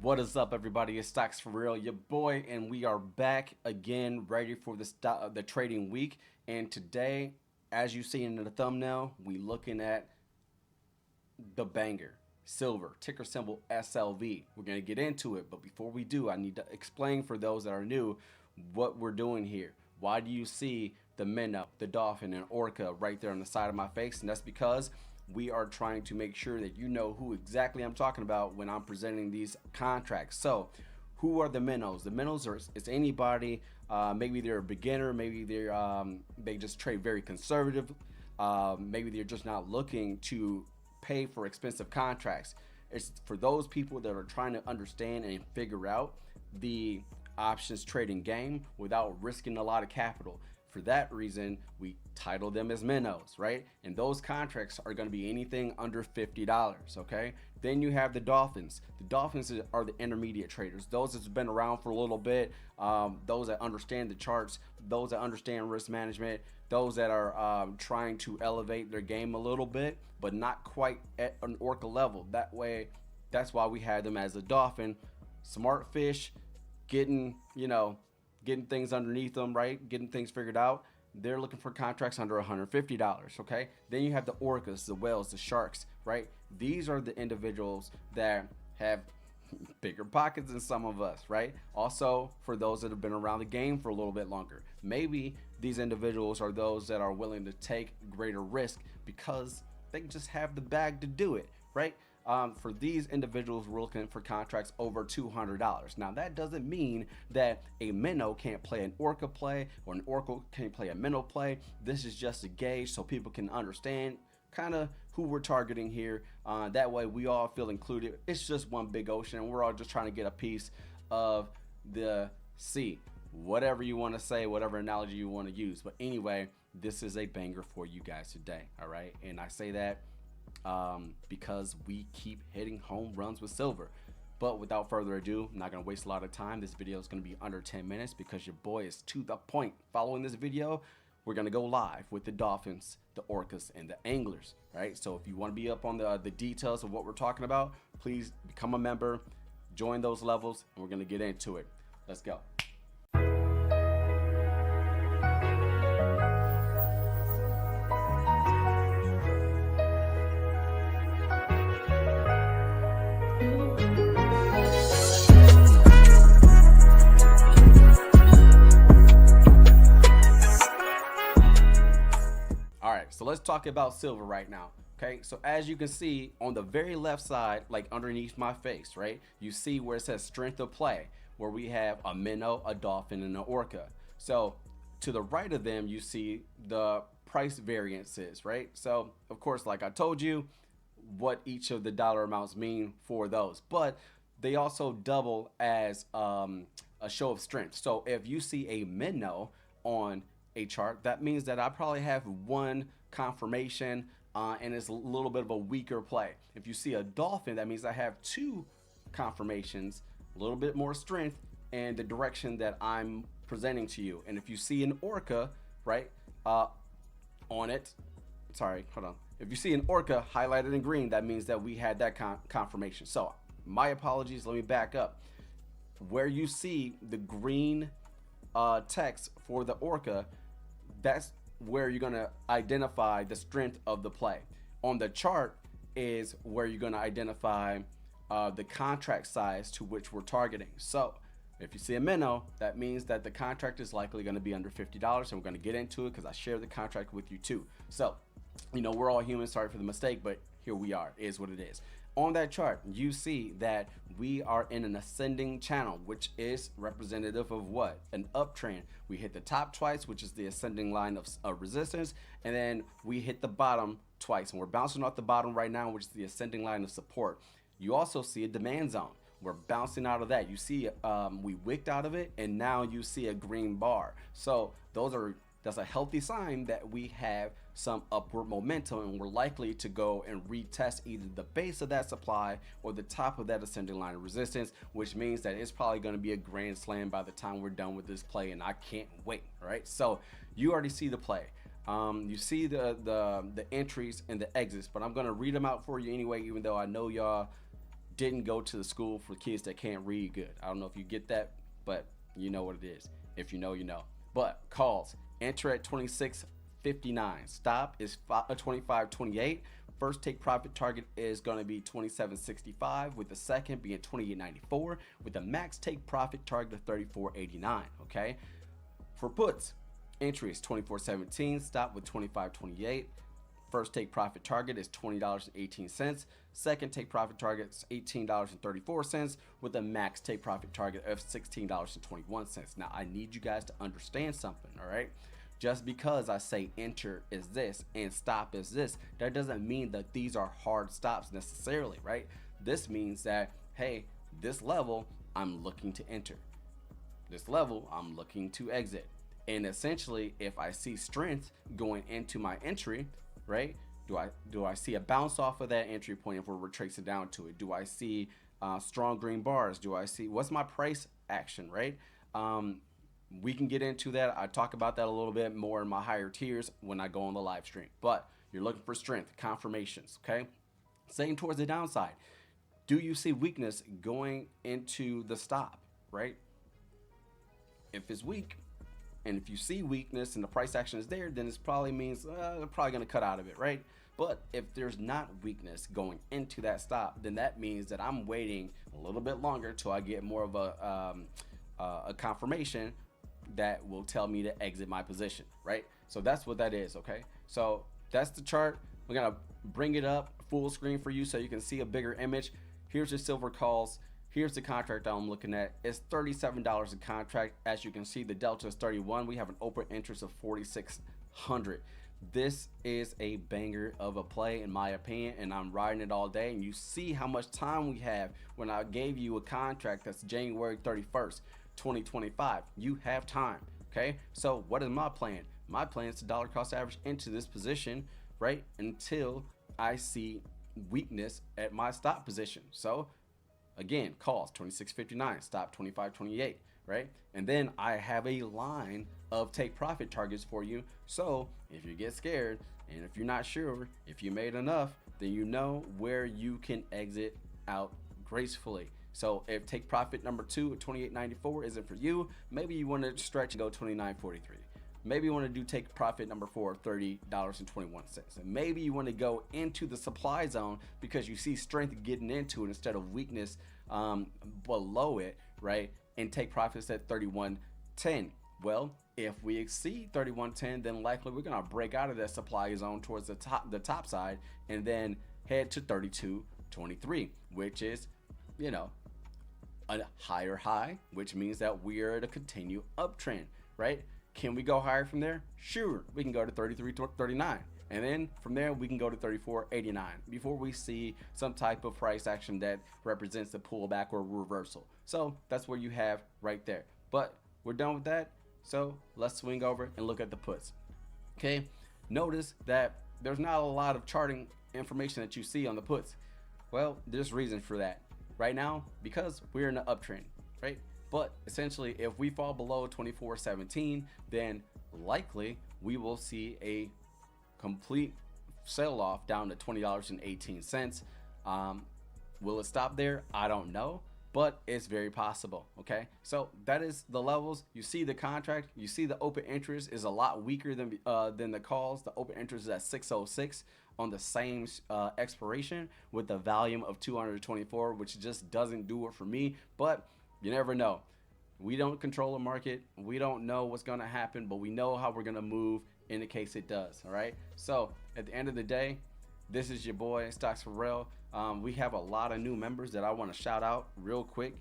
What is up, everybody? It's Stocks for Real, your boy, and we are back again, ready for the trading week. And today, as you see in the thumbnail, we looking at the banger, silver, ticker symbol SLV. We're gonna get into it, but before we do, I need to explain for those that are new what we're doing here. Why do you see the minnow, the dolphin, and orca right there on the side of my face? And that's because we are trying to make sure that you know who exactly I'm talking about when I'm presenting these contracts. So who are the minnows? The minnows are it's anybody. Maybe they're a beginner, maybe they just trade very conservative, maybe they're just not looking to pay for expensive contracts. It's for those people that are trying to understand and figure out the options trading game without risking a lot of capital. For that reason, we title them as minnows, right? And those contracts are going to be anything under $50, okay? Then you have the dolphins. The dolphins are the intermediate traders. Those that's been around for a little bit, those that understand the charts, those that understand risk management, those that are trying to elevate their game a little bit, but not quite at an orca level. That's why we had them as a dolphin. Smart fish, getting things underneath them, right? Getting things figured out. They're looking for contracts under $150, okay? Then you have the orcas, the whales, the sharks, right? These are the individuals that have bigger pockets than some of us, right? Also, for those that have been around the game for a little bit longer, maybe these individuals are those that are willing to take greater risk because they just have the bag to do it, right? For these individuals, we're looking for contracts over $200. Now, that doesn't mean that a minnow can't play an orca play or an orca can't play a minnow play. This is just a gauge so people can understand kind of who we're targeting here. That way we all feel included. It's just one big ocean and we're all just trying to get a piece of the sea. Whatever you want to say, whatever analogy you want to use. But anyway, this is a banger for you guys today, all right? And I say that because we keep hitting home runs with silver. But without further ado, I'm not going to waste a lot of time. This video is going to be under 10 minutes because your boy is to the point. Following this video, we're going to go live with the dolphins, the orcas, and the anglers, right? So if you want to be up on the details of what we're talking about, please become a member, join those levels, and we're going to get into it. Let's go. So let's talk about silver right now. Okay, so as you can see on the very left side, like underneath my face, right, you see where it says strength of play, where we have a minnow, a dolphin, and an orca. So to the right of them, you see the price variances, right? So of course, like I told you, what each of the dollar amounts mean for those, but they also double as a show of strength. So if you see a minnow on a chart, that means that I probably have one confirmation and it's a little bit of a weaker play. If you see a dolphin, that means I have two confirmations, a little bit more strength and the direction that I'm presenting to you. And if you see an orca, right, on it, sorry, hold on. If you see an orca highlighted in green, that means that we had that confirmation. So my apologies, let me back up. Where you see the green text for the orca, that's where you're going to identify the strength of the play. On the chart is where you're going to identify the contract size to which we're targeting. So if you see a minnow, that means that the contract is likely going to be under $50, and we're going to get into it because I share the contract with you too. So, we're all human, sorry for the mistake, but here we are, it is what it is. On that chart, you see that we are in an ascending channel, which is representative of what? An uptrend. We hit the top twice, which is the ascending line of resistance, and then we hit the bottom twice, and we're bouncing off the bottom right now, which is the ascending line of support. You also see a demand zone. We're bouncing out of that. You see we wicked out of it, and now you see a green bar. So that's a healthy sign that we have some upward momentum, and we're likely to go and retest either the base of that supply or the top of that ascending line of resistance, which means that it's probably going to be a grand slam by the time we're done with this play, and I can't wait. All right, so you already see the play. You see the entries and the exits, but I'm going to read them out for you anyway, even though I know y'all didn't go to the school for kids that can't read good. I don't know if you get that, but you know what it is. If you know, you know. But calls, enter at 26.59. Stop is 25.28. First take profit target is going to be 27.65, with the second being 28.94, with the max take profit target of 34.89. Okay. For puts, entry is 24.17. Stop with 25.28. First take profit target is $20.18. Second take profit target is $18.34, with a max take profit target of $16.21. Now, I need you guys to understand something, all right? Just because I say enter is this and stop is this, that doesn't mean that these are hard stops necessarily, right? This means that, hey, this level, I'm looking to enter. This level, I'm looking to exit. And essentially, if I see strength going into my entry, right? Do I see a bounce off of that entry point if we're retracing down to it? Do I see strong green bars? Do I see what's my price action, right? We can get into that. I talk about that a little bit more in my higher tiers when I go on the live stream. But you're looking for strength, confirmations, okay? Same towards the downside. Do you see weakness going into the stop, right? If it's weak, and if you see weakness and the price action is there, then it probably means they're probably going to cut out of it, right? But if there's not weakness going into that stop, then that means that I'm waiting a little bit longer till I get more of a confirmation that will tell me to exit my position, right? So that's what that is, okay? So that's the chart. We're going to bring it up full screen for you so you can see a bigger image. Here's your silver calls. Here's the contract that I'm looking at. It's $37 a contract. As you can see, the delta is 31. We have an open interest of 4,600. This is a banger of a play in my opinion, and I'm riding it all day. And you see how much time we have when I gave you a contract that's January 31st, 2025. You have time, okay? So what is my plan? My plan is to dollar cost average into this position, right, until I see weakness at my stop position. So again, calls 26.59, stop 25.28, right? And then I have a line of take profit targets for you. So if you get scared and if you're not sure if you made enough, then you know where you can exit out gracefully. So if take profit number 2 at 28.94 isn't for you, maybe you want to stretch and go 29.43. Maybe you want to do take profit number 4, $30.21. And maybe you want to go into the supply zone because you see strength getting into it instead of weakness below it, right? And take profits at 31.10. Well, if we exceed 31.10, then likely we're going to break out of that supply zone towards the top side and then head to 32.23, which is, you know, a higher high, which means that we are at a continued uptrend, right? Can we go higher from there? Sure, we can go to 33.39, and then from there we can go to 34.89 before we see some type of price action that represents a pullback or reversal. So that's what you have right there. But we're done with that, so let's swing over and look at the puts. Okay, notice that there's not a lot of charting information that you see on the puts. Well, there's reasons for that right now because we're in an uptrend, right? But essentially, if we fall below 24.17, then likely we will see a complete sell off down to $20.18. Will it stop there? I don't know, but it's very possible. Okay, so that is the levels. You see the contract, you see the open interest is a lot weaker than the calls. The open interest is at 606 on the same expiration with the volume of 224, which just doesn't do it for me. But you never know. We don't control the market. We don't know what's going to happen, but we know how we're going to move in the case it does. All right. So at the end of the day, this is your boy Stocks for Real. We have a lot of new members that I want to shout out real quick.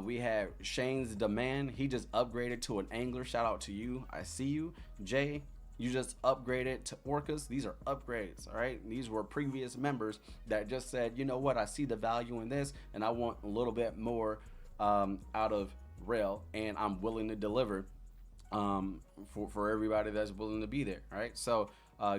We have Shane's Demand. He just upgraded to an angler. Shout out to you. I see you. Jay, you just upgraded to Orcas. These are upgrades. All right. These were previous members that just said, you know what, I see the value in this and I want a little bit more out of Rail, and I'm willing to deliver for everybody that's willing to be there. All right. So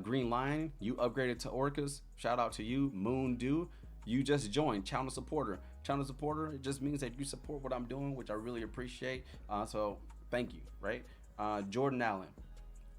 Green Lion, you upgraded to Orcas. Shout out to you. Moon Dew, you just joined channel supporter. Channel supporter, it just means that you support what I'm doing, which I really appreciate. So thank you. Right. Jordan Allen,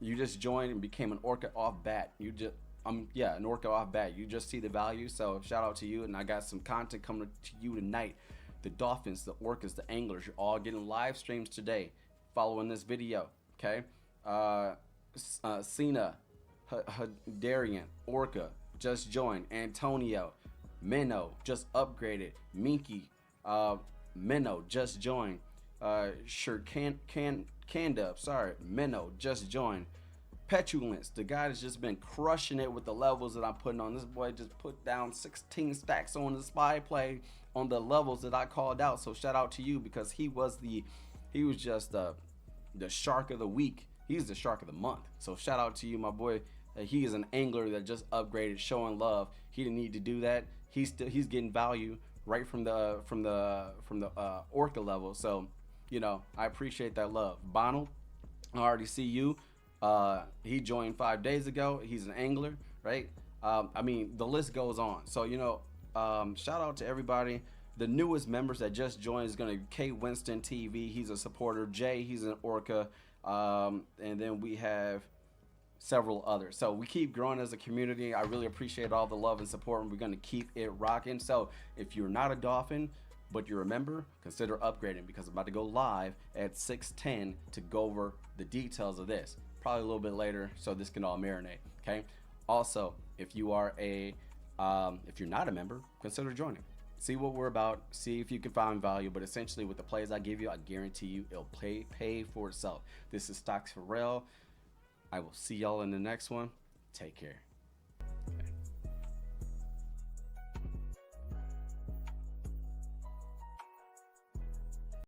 you just joined and became an Orca off bat. You just yeah, an Orca off bat. You just see the value. So shout out to you. And I got some content coming to you tonight. The Dolphins, the Orcas, the Anglers, you're all getting live streams today following this video. Okay. Cena, Darian, Orca just joined. Antonio, Minnow just upgraded. Minky, Minnow just joined. Candub, sorry, Minnow just joined. Petulance, the guy that's just been crushing it with the levels that I'm putting on. This boy just put down 16 stacks on the spy play on the levels that I called out. So shout out to you, because he was just the shark of the week. He's the shark of the month. So shout out to you, my boy. He is an angler that just upgraded, showing love. He didn't need to do that. He's getting value right from the Orca level. So, you know, I appreciate that love. Bonald, I already see you. He joined 5 days ago. He's an angler, right? I mean, the list goes on. So, you know, shout out to everybody. The newest members that just joined is going to K Winston TV. He's a supporter. Jay, he's an Orca. And then we have several others. So we keep growing as a community. I really appreciate all the love and support, and we're going to keep it rocking. So if you're not a Dolphin, but you're a member, consider upgrading, because I'm about to go live at 6:10 to go over the details of this. Probably a little bit later, so this can all marinate. Okay. Also, if you are if you're not a member, consider joining. See what we're about. See if you can find value. But essentially, with the plays I give you, I guarantee you it'll pay for itself. This is Stocks for Real. I will see y'all in the next one. Take care.